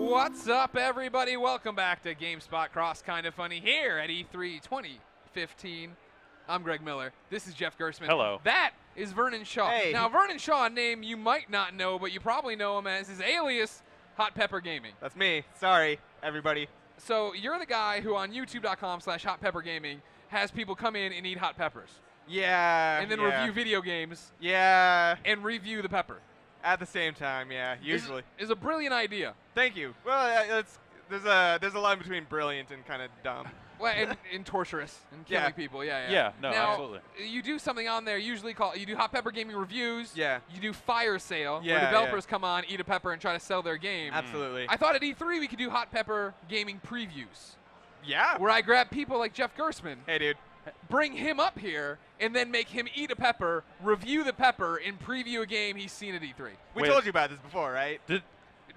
What's up, everybody? Welcome back to GameSpot Cross Kinda Funny here at E3 2015. I'm Greg Miller. This is Jeff Gerstmann. Hello. That is Vernon Shaw. Hey. Now, Vernon Shaw, a name you might not know, but you probably know him as his alias, Hot Pepper Gaming. That's me. Sorry, everybody. So you're the guy who on youtube.com/hotpeppergaming has people come in and eat hot peppers. Yeah. And then yeah. review video games Yeah. and review the pepper. At the same time, yeah. Usually. Is a brilliant idea. Thank you. Well, there's a line between brilliant and kind of dumb. Well, and torturous and killing Yeah. people. Yeah. Yeah, no, now, absolutely. You do something on there. Usually you do Hot Pepper Gaming reviews. Yeah. You do Fire Sale, Yeah, where developers come on, eat a pepper, and try to sell their game. Absolutely. I thought at E3 we could do Hot Pepper Gaming previews, Yeah. where I grab people like Jeff Gerstmann, Hey, dude. bring him up here, and then make him eat a pepper, review the pepper, and preview a game he's seen at E3. We Wait. told you about this before, right?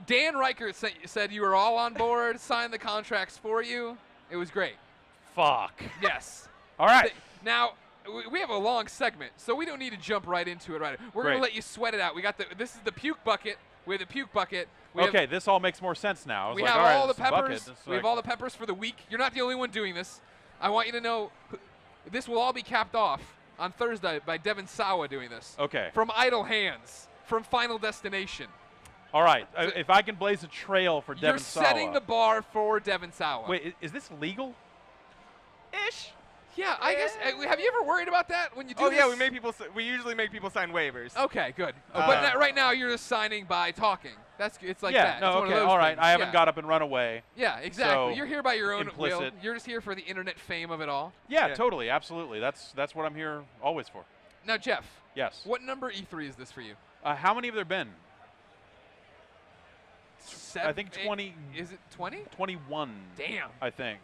Dan Reichert said you were all on board, signed the contracts for you. It was great. Fuck. Yes. All right. Now, we have a long segment, so we don't need to jump right into it. We're going to Great. let you sweat it out. This is the puke bucket. We have the puke bucket. We Okay, have, this all makes more sense now. I was we like, have all right, all the this is a bucket. peppers. This is We have like- all the peppers for the week. You're not the only one doing this. I want you to know this will all be capped off on Thursday by Devin Sawa doing this. Okay. From Idle Hands, from Final Destination. All right. So- If I can blaze a trail for You're Devin Sawa. setting the bar for Devin Sawa. Wait, is this legal? Ish. Yeah, I guess. Have you ever worried about that when you do Oh this? yeah, we usually make people sign waivers. Okay, good. Uh, But right now you're just signing by talking. It's like yeah. that. No. It's one Okay. of those All right. things. I haven't Yeah. got up and run away. Yeah, exactly. So, You're here by your own will. implicit. You're just here for the internet fame of it all. Yeah. Yeah. Totally. Absolutely. That's what I'm here always for. Now, Jeff, Yes. what number E3 is this for you? How many have there been? I think 8 20. Is it 20? 21. Damn. I think.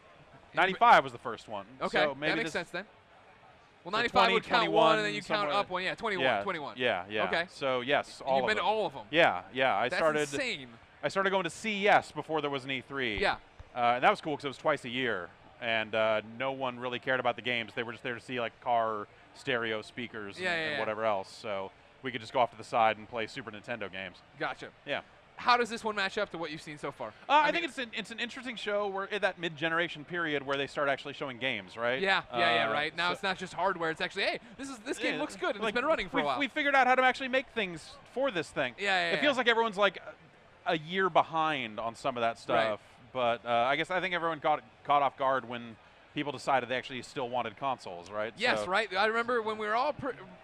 95 was the first one. Okay, So maybe that makes this- sense then. Well, So 95 would 20, count one, and then you 21, count somewhere- up one. Yeah, 21. Yeah. 21. Yeah. Yeah. Okay. So yes, And all you've of been them. to all of them. Yeah. Yeah. I That's started. insane. I started going to CES before there was an E3. Yeah. And that was cool because it was twice a year, and no one really cared about the games. They were just there to see like car stereo speakers and whatever else. So we could just go off to the side and play Super Nintendo games. Gotcha. Yeah. How does this one match up to what you've seen so far? I think it's an interesting show where in that mid-generation period where they start actually showing games, right? Yeah, right. Now it's not just hardware. It's actually, hey, this game looks good and like, it's been running for a while. We figured out how to actually make things for this thing. Yeah. It feels like everyone's like a year behind on some of that stuff. But I think everyone got caught off guard when people decided they actually still wanted consoles, right? Yes, So- right. I remember when we were all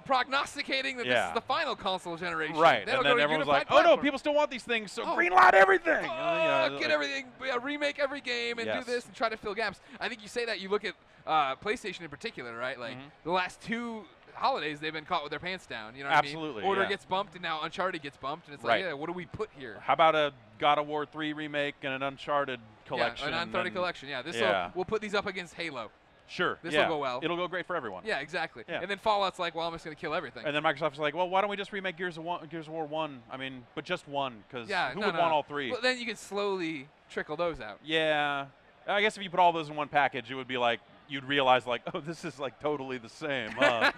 prognosticating that this Yeah. is the final console generation. Right, Then and it'll go then to everyone's unified like, "Oh no, platform. people still want these things, so Oh. greenlight everything." Get like- everything, remake every game and Yes. do this and try to fill gaps. I think you say that, you look at PlayStation in particular, right? Like the last two holidays they've been caught with their pants down. You know what Absolutely, I mean? Order yeah. gets bumped and now Uncharted gets bumped, and it's Right. like, yeah, what do we put here? How about a God of War 3 remake and an Uncharted collection? Yeah, an Uncharted and- collection. Yeah, Yeah. We'll put these up against Halo. Sure. This'll yeah. go well. It'll go great for everyone. Yeah, exactly. Yeah. And then Fallout's like, well, I'm just going to kill everything. And then Microsoft's like, well, why don't we just remake Gears of War 1? I mean, but just one, because who would want all three? Well, then you can slowly trickle those out. Yeah. I guess if you put all those in one package, it would be like, you'd realize like, oh, this is like totally the same, huh?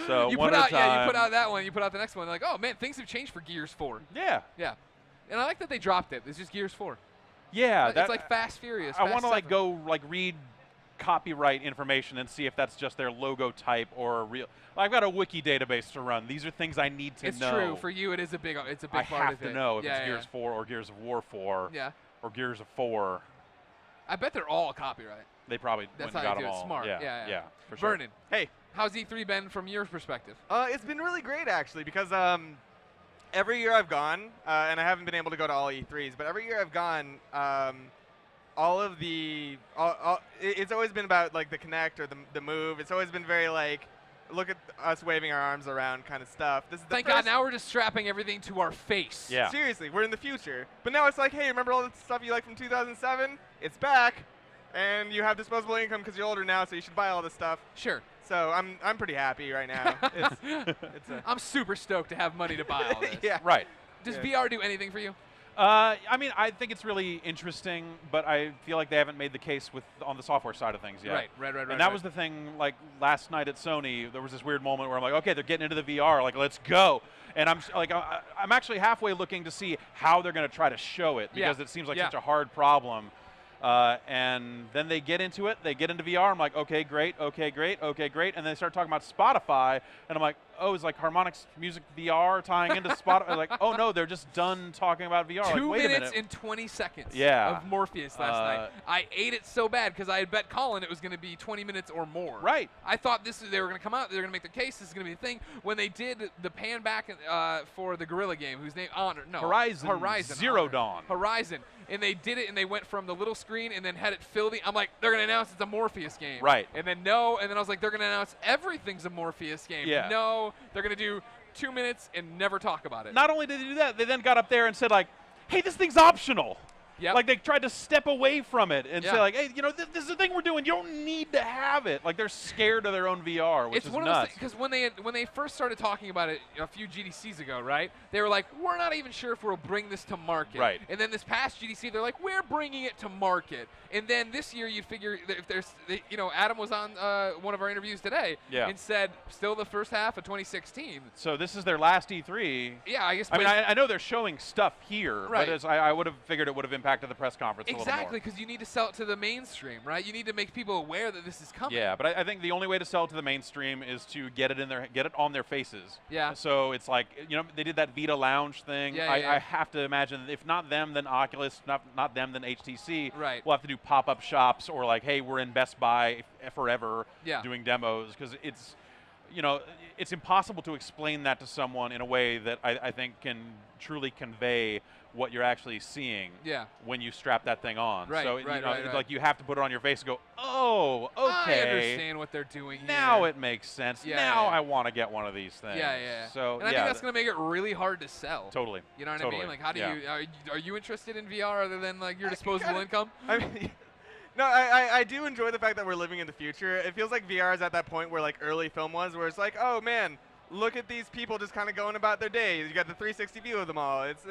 So you one put at out, a time. you put out that one, you put out the next one, like, oh man, things have changed for Gears 4. Yeah. Yeah. And I like that they dropped it. It's just Gears 4. Yeah. It's like Fast Furious. I Fast want to like 7. go like read copyright information and see if that's just their logo type or a real. I've got a wiki database to run. These are things I need to It's know. true. For you, it's a big I part have of to it. know if Yeah, it's yeah, Gears 4 or Gears of War 4 Yeah. or Gears of 4. I bet they're all copyright. They probably That's went and how got you do them it. all. Smart. Yeah, Yeah. for sure. Vernon, Hey. how's E3 been from your perspective? It's been really great actually because every year I've gone, and I haven't been able to go to all E3s, but every year I've gone, all of the, it's always been about like the Kinect or the Move. It's always been very like, look at us waving our arms around kind of stuff. This is the Thank first God, now we're just strapping everything to our face. Yeah. Seriously, we're in the future. But now it's like, hey, remember all the stuff you liked from 2007? It's back, and you have disposable income because you're older now, so you should buy all this stuff. Sure. So I'm pretty happy right now. it's I'm super stoked to have money to buy all this. yeah. Right. Does Yeah. VR do anything for you? I mean, I think it's really interesting, but I feel like they haven't made the case on the software side of things yet. Right. And that was the thing, like, last night at Sony, there was this weird moment where I'm like, okay, they're getting into the VR, like, let's go. And I'm actually halfway looking to see how they're going to try to show it, because it seems like such a hard problem. And then they get into it, they get into VR, I'm like, okay, great, and then they start talking about Spotify, and I'm like, oh, is like Harmonix Music VR tying into Spotify? Like, oh no, they're just done talking about VR. 2 like, wait minutes a minute. and 20 seconds of Morpheus last night. I ate it so bad because I had bet Colin it was going to be 20 minutes or more. Right. I thought they were going to come out, they were going to make the case, this is going to be the thing. When they did the pan back for the Gorilla game, whose name, Horizon Zero Dawn. Horizon. And they did it, and they went from the little screen and then had it fill I'm like, they're going to announce it's a Morpheus game. Right. And then no, and then I was like, they're going to announce everything's a Morpheus game. Yeah. No, they're going to do 2 minutes and never talk about it. Not only did they do that, they then got up there and said, like, hey, this thing's optional. Yep. Like, they tried to step away from it and say, like, hey, you know, this is the thing we're doing. You don't need to have it. Like, they're scared of their own VR, which is nuts. Because when they first started talking about it a few GDCs ago, right, they were like, we're not even sure if we'll bring this to market. Right. And then this past GDC, they're like, we're bringing it to market. And then this year, you'd figure that if there's, Adam was on one of our interviews today and said, still the first half of 2016. So this is their last E3. Yeah, I guess. I mean, I know they're showing stuff here, right. But I would have figured it would have impacted the press conference a little more. Exactly, because you need to sell it to the mainstream, right? You need to make people aware that this is coming. Yeah, but I think the only way to sell it to the mainstream is to get it on their faces. Yeah. So it's like, you know, they did that Vita Lounge thing. I have to imagine, if not them, then Oculus, not them, then HTC. Right. We'll have to do pop-up shops, or like, hey, we're in Best Buy forever doing demos, because it's, you know, it's impossible to explain that to someone in a way that I think can truly convey what you're actually seeing when you strap that thing on. Right, so right. like, you have to put it on your face and go, oh, okay. I understand what they're doing now here. It makes sense. Now I want to get one of these things. Yeah. So, and I think that's going to make it really hard to sell. Totally. You know what I mean? Like, how do you, are you interested in VR other than like your disposable income? I mean, no, I do enjoy the fact that we're living in the future. It feels like VR is at that point where like early film was, where it's like, oh man, look at these people just kind of going about their days. You got the 360 view of them all. It's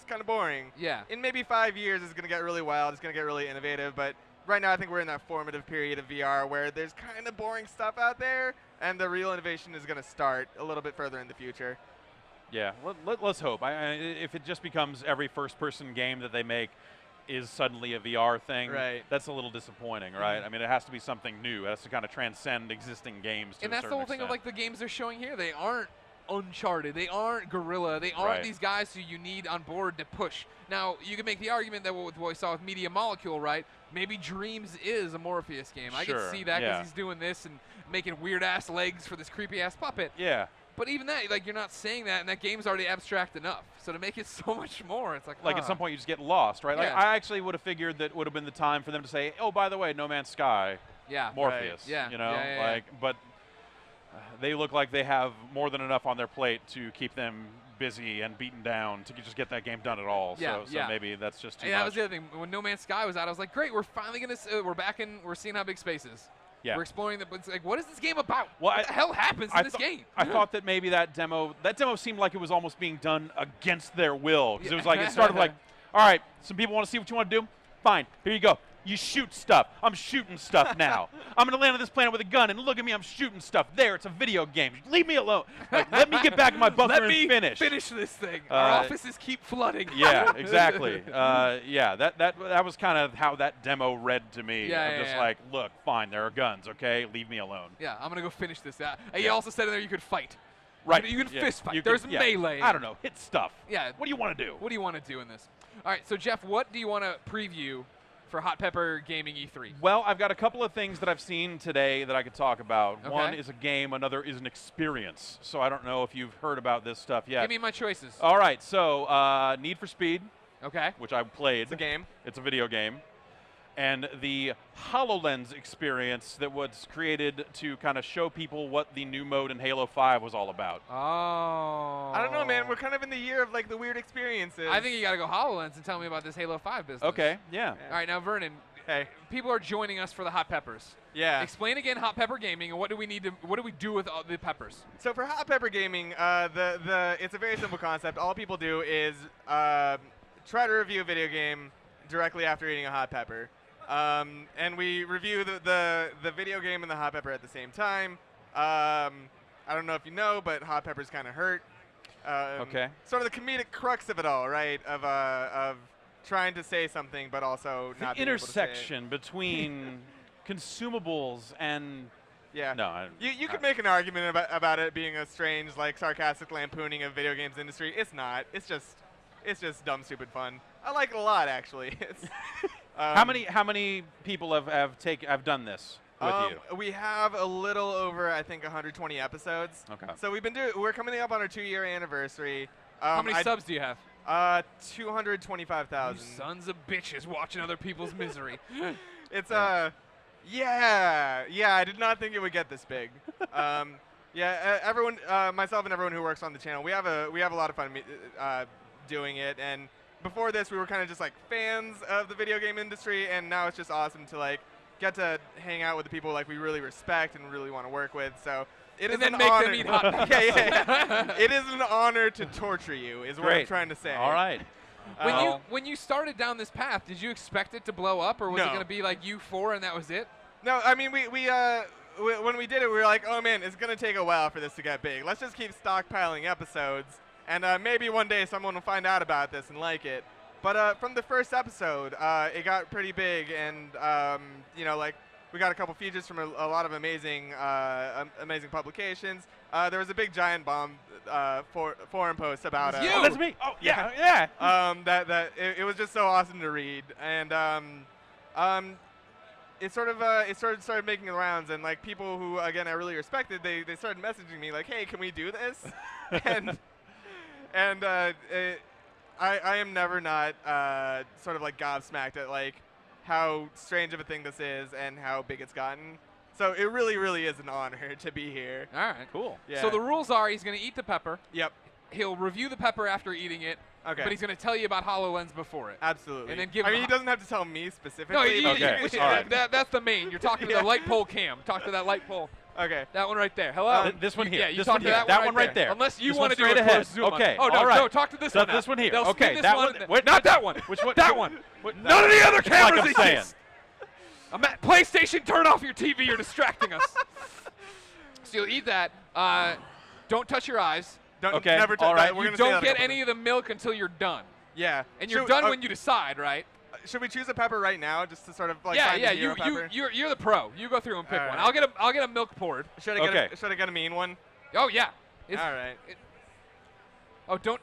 kind of boring. Yeah. In maybe 5 years, it's going to get really wild. It's going to get really innovative. But right now, I think we're in that formative period of VR where there's kind of boring stuff out there, and the real innovation is going to start a little bit further in the future. Yeah, let's hope. If it just becomes every first-person game that they make is suddenly a VR thing, that's a little disappointing, right? I mean, it has to be something new. It has to kind of transcend existing games to a certain extent. And that's the whole thing of like the games they're showing here. They aren't Uncharted. They aren't Gorilla. They aren't these guys who you need on board to push. Now, you can make the argument that with what we saw with Media Molecule, right? Maybe Dreams is a Morpheus game. I can see that because he's doing this and making weird-ass legs for this creepy-ass puppet. Yeah. But even that, like, you're not saying that, and that game's already abstract enough. So to make it so much more, it's like, at some point you just get lost, right? Like, I actually would have figured that would have been the time for them to say, oh, by the way, No Man's Sky, Morpheus. You know, but they look like they have more than enough on their plate to keep them busy and beaten down to just get that game done at all. So maybe that's just too much. That was the other thing. When No Man's Sky was out, I was like, great, we're finally going to, we're seeing how big space is. Yeah. We're exploring the, but it's like, what is this game about? Well, what the hell happens in this game? I thought that maybe that demo seemed like it was almost being done against their will. Because it was like, it started like, all right, some people want to see what you want to do? Fine, here you go. You shoot stuff. I'm shooting stuff now. I'm going to land on this planet with a gun, and look at me, I'm shooting stuff. There, it's a video game. Leave me alone. Like, let me get back in my bunker and finish. Let me finish this thing. Our offices keep flooding. Yeah, exactly. That was kind of how that demo read to me. I'm just like, look, fine, there are guns, okay? Leave me alone. Yeah, I'm going to go finish this. He also said in there you could fight. Right. You can fist fight. There's melee. I don't know. Hit stuff. Yeah. What do you want to do? What do you want to do in this? All right, so Jeff, what do you want to preview for Hot Pepper Gaming E3? Well, I've got a couple of things that I've seen today that I could talk about. Okay. One is a game, another is an experience. So I don't know if you've heard about this stuff yet. Give me my choices. All right, so Need for Speed, which I played. It's a game. It's a video game. And the HoloLens experience that was created to kind of show people what the new mode in Halo 5 was all about. Oh. I don't know, man. We're kind of in the year of like the weird experiences. I think you got to go HoloLens and tell me about this Halo 5 business. Okay, yeah. All right, now Vernon. Hey. People are joining us for the Hot Peppers. Yeah. Explain again Hot Pepper Gaming and what do we do with all the peppers? So for Hot Pepper Gaming, it's a very simple concept. All people do is try to review a video game directly after eating a hot pepper. And we review the video game and the hot pepper at the same time. I don't know if you know, but hot peppers kind of hurt. Okay. Sort of the comedic crux of it all, right? Of trying to say something, but also not being able to say it. Intersection between consumables and yeah. no. You could make an argument about it being a strange, like, sarcastic lampooning of video games industry. It's not. It's just dumb, stupid fun. I like it a lot, actually. It's, how many people have done this with you? We have a little over, I think, 120 episodes. Okay. So we're coming up on our 2-year anniversary. How many subs do you have? 225,000. You sons of bitches watching other people's misery. It's yeah, I did not think it would get this big. Everyone, myself and everyone who works on the channel, we have a lot of fun doing it. And before this, we were kind of just like fans of the video game industry, and now it's just awesome to like get to hang out with the people like we really respect and really want to work with. So it is an honor. Them eat hot yeah. It is an honor to torture you, is what I'm trying to say. All right. When you started down this path, did you expect it to blow up, or was it going to be like U4 and that was it? No, I mean we when we did it, we were like, oh man, it's going to take a while for this to get big. Let's just keep stockpiling episodes, and maybe one day someone will find out about this and like it. But from the first episode, it got pretty big, and you know, like we got a couple features from a lot of amazing publications. There was a big giant bomb forum post about you. Oh, that's me. Oh yeah. It was just so awesome to read, and it started making the rounds, and like people who again I really respected, they started messaging me like, hey, can we do this? and I am never not sort of like gobsmacked at like how strange of a thing this is and how big it's gotten. So it really, really is an honor to be here. All right, cool. Yeah. So the rules are he's going to eat the pepper. Yep. He'll review the pepper after eating it. Okay. But he's going to tell you about HoloLens before it. Absolutely. And then give. I mean, he doesn't have to tell me specifically. No, okay. That's the main. You're talking to the light pole cam. Talk to that light pole. Okay. That one right there. Hello. This one here. Yeah, you this talk one to here. that one right there. Unless you this want to do straight a ahead. close zoom. Okay. Oh no, all right. no. Talk to this one. This one here. They'll Okay. spin That this one. Wait, not that one. Which one? That one. None of the other cameras like I'm saying. PlayStation, turn off your TV. You're distracting us. So you'll eat that. Don't touch your eyes. Okay. Never all right. You don't get any of the milk until you're done. Yeah. And you're done when you decide, right? Should we choose a pepper right now, just to sort of like yeah, find the hero pepper? You're the pro. You go through and pick one. Right. I'll get a milk poured. Should I get a mean one? Oh yeah. All right. Don't.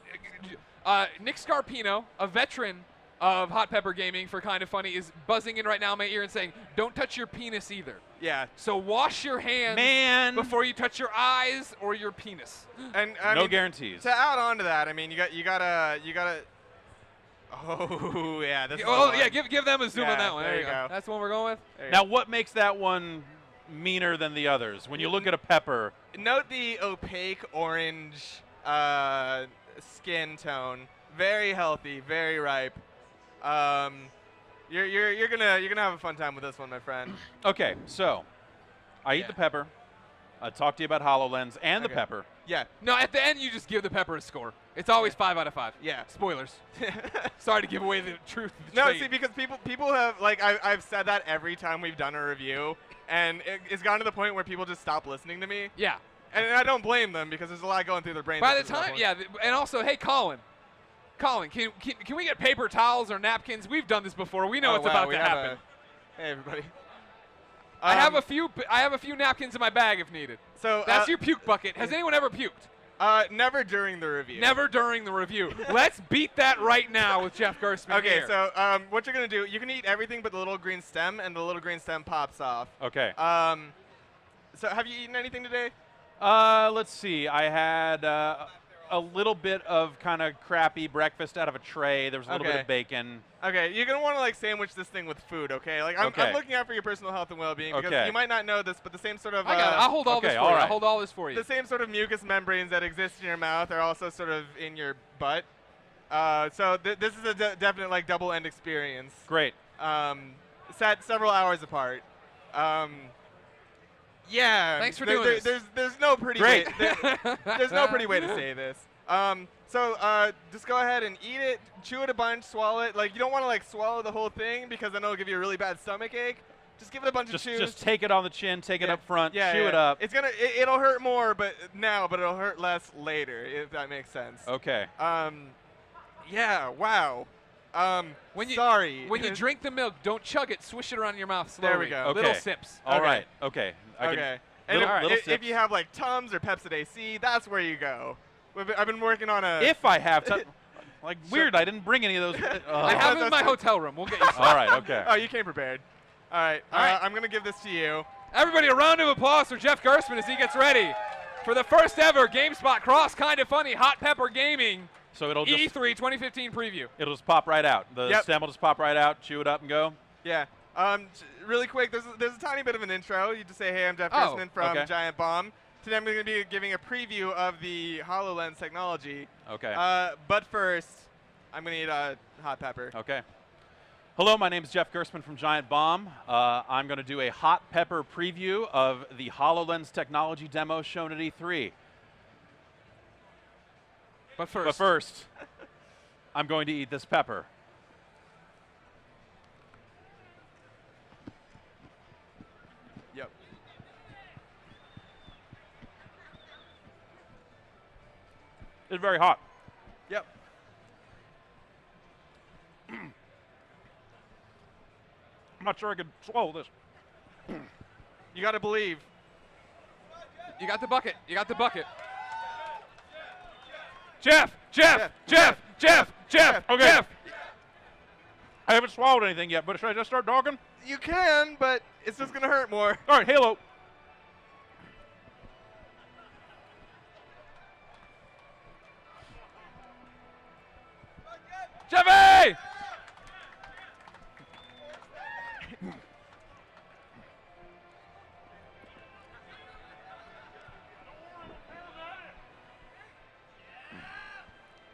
Nick Scarpino, a veteran of hot pepper gaming for Kind of Funny, is buzzing in right now in my ear and saying, "Don't touch your penis either." Yeah. So wash your hands before you touch your eyes or your penis. And no guarantees. To add on to that, I mean, you gotta. Oh yeah. Give them a zoom on that one. There you go. That's the one we're going with. Now, what makes that one meaner than the others? When you look at a pepper. Note the opaque orange skin tone. Very healthy, very ripe. You're gonna have a fun time with this one, my friend. Okay, so I eat the pepper. I talk to you about HoloLens and the pepper. Yeah. No, at the end you just give the pepper a score. It's always 5 out of 5. Yeah. Spoilers. Sorry to give away the truth. No, see, because people have like I've said that every time we've done a review, and it's gotten to the point where people just stop listening to me. Yeah. And I don't blame them because there's a lot going through their brains. By the time, and also, hey, Colin, can we get paper towels or napkins? We've done this before. We know it's about to happen. Hey, everybody. I have a few napkins in my bag if needed. So that's your puke bucket. Has anyone ever puked? Never during the review. Never during the review. Let's beat that right now with Jeff Gerstmann. Okay, here. so what you're gonna do? You can eat everything but the little green stem, and the little green stem pops off. Okay. So have you eaten anything today? Let's see. I had a little bit of kind of crappy breakfast out of a tray. There was a little bit of bacon. Okay, you're gonna want to like sandwich this thing with food, okay? Like I'm looking out for your personal health and well-being because you might not know this, but the same sort of I'll hold all this for you. I'll hold all this for you. The same sort of mucous membranes that exist in your mouth are also sort of in your butt. So this is a definite like double-end experience. Great. Sat several hours apart. Yeah. Thanks for doing this. There's no pretty way. There's no pretty way to say this. So just go ahead and eat it, chew it a bunch, swallow it. Like, you don't want to like swallow the whole thing because then it'll give you a really bad stomach ache. Just give it a bunch of chews. Just take it on the chin, take it up front, chew it up. It's gonna it'll hurt more, but it'll hurt less later, if that makes sense. Okay. Yeah. Wow. When you drink the milk, don't chug it. Swish it around your mouth slowly. There we go. Okay. Little sips. All right. Okay. Okay. And little if you have like Tums or Pepsi AC, that's where you go. I've been working on a. If I have like weird, I didn't bring any of those. I have them in my hotel room. We'll get you some. All right. Okay. Oh, you came prepared. All right. I'm gonna give this to you. Everybody, a round of applause for Jeff Gerstmann as he gets ready for the first ever GameSpot Cross Kinda Funny Hot Pepper Gaming So it'll just E3 2015 preview. It'll just pop right out. The stem will just pop right out. Chew it up and go. Yeah. Really quick, there's a tiny bit of an intro. You just say, hey, I'm Jeff Gerstmann from Giant Bomb. Today I'm going to be giving a preview of the HoloLens technology. Okay. But first, I'm going to eat a hot pepper. Okay. Hello, my name is Jeff Gerstmann from Giant Bomb. I'm going to do a hot pepper preview of the HoloLens technology demo shown at E3. But first, I'm going to eat this pepper. Yep. It's very hot. Yep. I'm not sure I could swallow this. You got to believe. You got the bucket. You got the bucket. Jeff! Okay. I haven't swallowed anything yet, but should I just start talking? You can, but it's just going to hurt more. All right, Halo. Jeffy!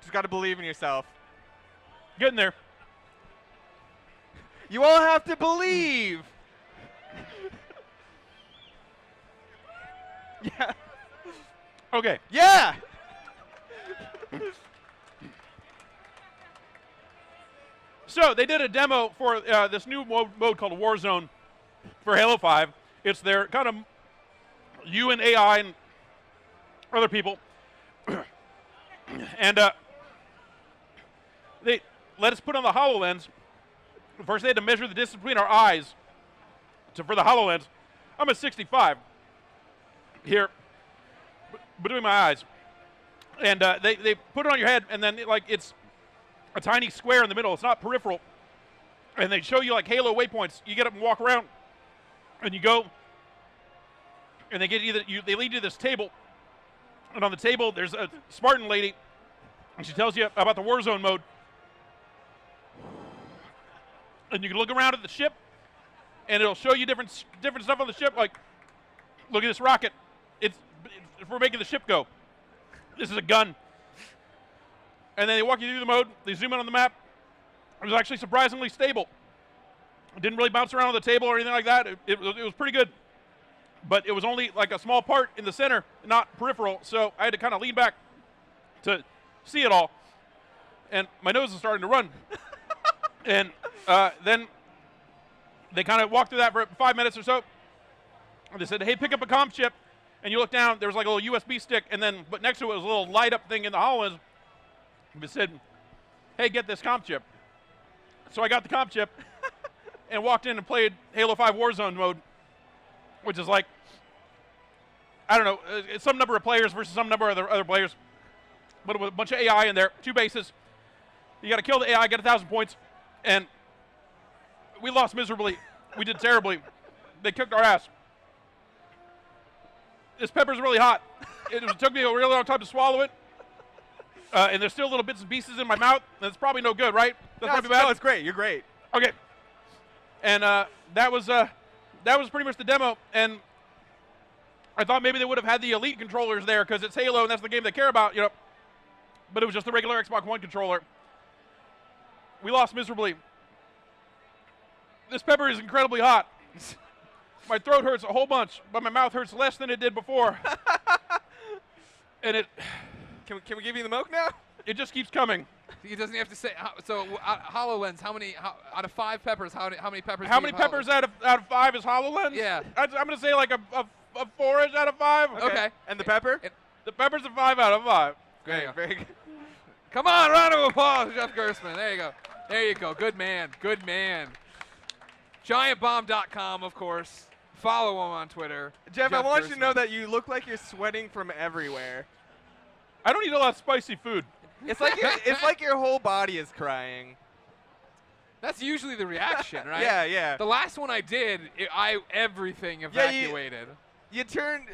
Just got to believe in yourself. Get in there. You all have to believe. Yeah. Okay. Yeah. So they did a demo for this new mode called Warzone for Halo 5. It's their kind of you and AI and other people. And they let us put on the HoloLens. First they had to measure the distance between our eyes for the HoloLens. I'm at 65 here between my eyes. And they put it on your head, and then it's a tiny square in the middle. It's not peripheral. And they show you like Halo waypoints. You get up and walk around, and you go, and they they lead you to this table. And on the table, there's a Spartan lady, and she tells you about the Warzone mode. And you can look around at the ship, and it'll show you different stuff on the ship. Like, look at this rocket. It's for making the ship go. This is a gun. And then they walk you through the mode. They zoom in on the map. It was actually surprisingly stable. It didn't really bounce around on the table or anything like that. It was pretty good. But it was only like a small part in the center, not peripheral. So I had to kind of lean back to see it all. And my nose is starting to run. And then they kind of walked through that for 5 minutes or so. And they said, hey, pick up a comm chip. And you look down, there was like a little USB stick. And then, but next to it was a little light up thing in the HoloLens. It said, hey, get this comm chip. So I got the comm chip and walked in and played Halo 5 Warzone mode, which is like, I don't know, it's some number of players versus some number of other players. But with a bunch of AI in there, 2 bases. You got to kill the AI, get 1,000 points. And we lost miserably. We did terribly. They kicked our ass. This pepper's really hot. It took me a really long time to swallow it. And there's still little bits and pieces in my mouth. That's probably no good, right? That's probably bad. No, it's great. You're great. Okay. And that was pretty much the demo. And I thought maybe they would have had the Elite controllers there because it's Halo and that's the game they care about, you know. But it was just the regular Xbox One controller. We lost miserably. This pepper is incredibly hot. My throat hurts a whole bunch, but my mouth hurts less than it did before. And Can we give you the milk now? It just keeps coming. He doesn't have to say. So HoloLens, out of 5 peppers, how many peppers? How many peppers out of 5 is HoloLens? Yeah. I'm gonna say like a 4-ish out of 5. Okay. And the pepper? The pepper's a 5 out of 5. Great. Very good. Come on, round of applause, Jeff Gerstmann. There you go. There you go. Good man. Good man. GiantBomb.com, of course. Follow him on Twitter. Jeff, I want you to Gerstmann. know that you look like you're sweating from everywhere. I don't eat a lot of spicy food. It's like your whole body is crying. That's usually the reaction, right? Yeah, yeah. The last one I did, everything evacuated. You turned.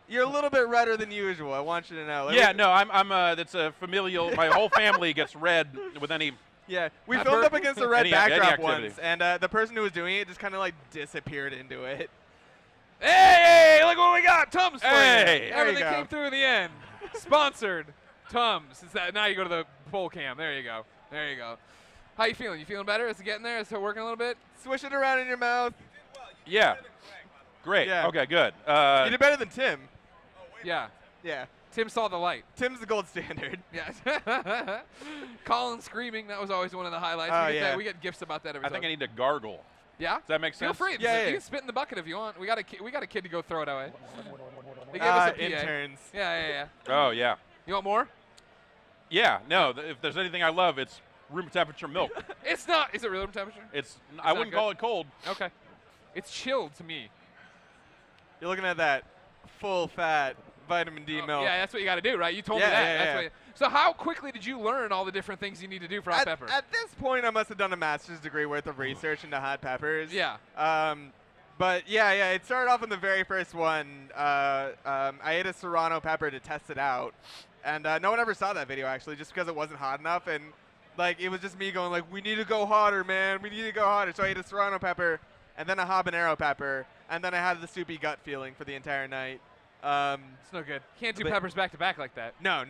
You're a little bit redder than usual. I want you to know. Yeah, no, I'm. That's a familial. My whole family gets red with any. Yeah, we Pepper? filmed up against a red Any backdrop activity. once, and the person who was doing it just kind of like disappeared into it. Hey, look what we got. Tums for Hey. you. There Everything you go. came through in the end. Sponsored. Tums. Now you go to the poll cam. There you go. There you go. How you feeling? You feeling better? Is it getting there? Is it working a little bit? Swish it around in your mouth. Yeah. Great. Yeah. Okay. Good. You did better than Tim. Yeah. Yeah. Tim saw the light. Tim's the gold standard. Yeah. Colin screaming. That was always one of the highlights. Oh, we get yeah. we get gifts about that every I think I time. need to gargle. Yeah? Does that make Feel sense? free. Yeah, You yeah. can spit in the bucket if you want. We got a kid to go throw it away. They gave us a PA. Interns. Yeah. Oh yeah. You want more? Yeah. No. If there's anything I love, it's room temperature milk. It's not. Is it real room temperature? I not wouldn't good? call it cold. Okay. It's chilled to me. You're looking at that full fat vitamin D milk. Yeah, that's what you got to do, right? You told me Yeah, that. yeah, That's yeah. what so how quickly did you learn all the different things you need to do for hot pepper? At this point, I must have done a master's degree worth of research into hot peppers. Yeah. But yeah, it started off in the very first one. I ate a serrano pepper to test it out, and no one ever saw that video actually, just because it wasn't hot enough, and like it was just me going like, we need to go hotter, man. We need to go hotter. So I ate a serrano pepper, and then a habanero pepper, and then I had the soupy gut feeling for the entire night. It's no good. Can't do but- peppers back to back like that. No,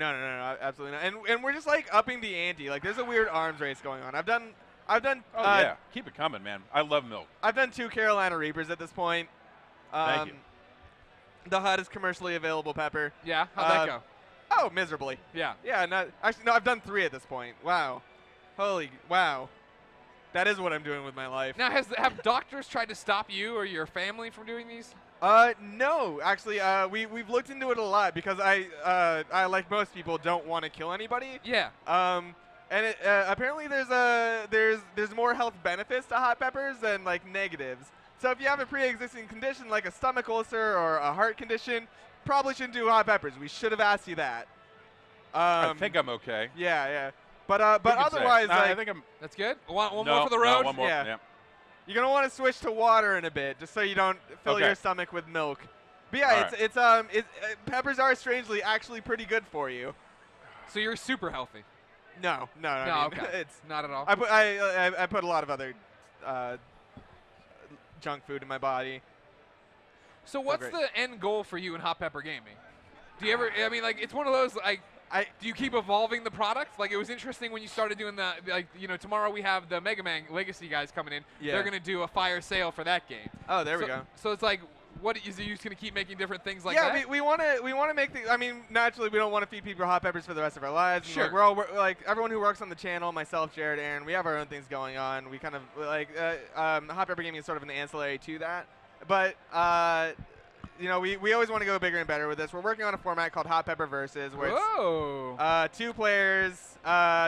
absolutely not. And we're just like upping the ante. Like there's a weird arms race going on. I've done. Oh yeah. Keep it coming, man. I love milk. I've done 2 Carolina Reapers at this point. Thank you. The hottest commercially available pepper. Yeah. How'd that go? Oh, miserably. Yeah. Yeah, actually, no, I've done 3 at this point. Wow. Wow. That is what I'm doing with my life. Now, have doctors tried to stop you or your family from doing these? No, actually, we've looked into it a lot because I like most people don't want to kill anybody. Yeah. And apparently there's more health benefits to hot peppers than like negatives. So if you have a pre-existing condition like a stomach ulcer or a heart condition, probably shouldn't do hot peppers. We should have asked you that. I think I'm okay. Yeah. But Who can say? otherwise, Nah, like, I think I'm. That's good. One No, more for the no, road? one more. Yeah. Yeah. you're gonna want to switch to water in a bit, just so you don't fill Okay. your stomach with milk. But yeah, All peppers are strangely actually pretty good for you. So you're super healthy. No, No, I mean, okay. it's Not at all. I put a lot of other junk food in my body. So what's great. the end goal for you in hot pepper gaming? Do you ever? I mean, like, it's one of those like. Do you keep evolving the product? Like, it was interesting when you started doing the, like, you know, tomorrow we have the Mega Man Legacy guys coming in. Yeah. They're going to do a fire sale for that game. Oh, there we go. So it's like, what is you just going to keep making different things like Yeah, that? we want to make things. I mean, naturally, we don't want to feed people hot peppers for the rest of our lives. And, Sure. like, we're like everyone who works on the channel, myself, Jared, Aaron. We have our own things going on. We kind of like hot pepper gaming is sort of an ancillary to that. But you know, we always want to go bigger and better with this. We're working on a format called Hot Pepper Versus, where Whoa. it's 2 players,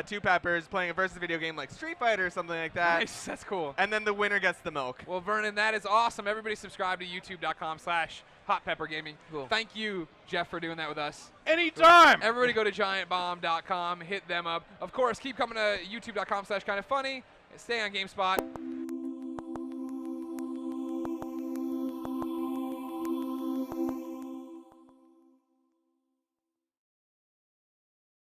2 peppers playing a versus video game like Street Fighter or something like that. Nice. That's cool. And then the winner gets the milk. Well, Vernon, that is awesome. Everybody subscribe to youtube.com/hotpeppergaming. Cool. Thank you, Jeff, for doing that with us. Anytime. Everybody go to giantbomb.com, hit them up. Of course, keep coming to youtube.com/kindoffunny. Stay on GameSpot.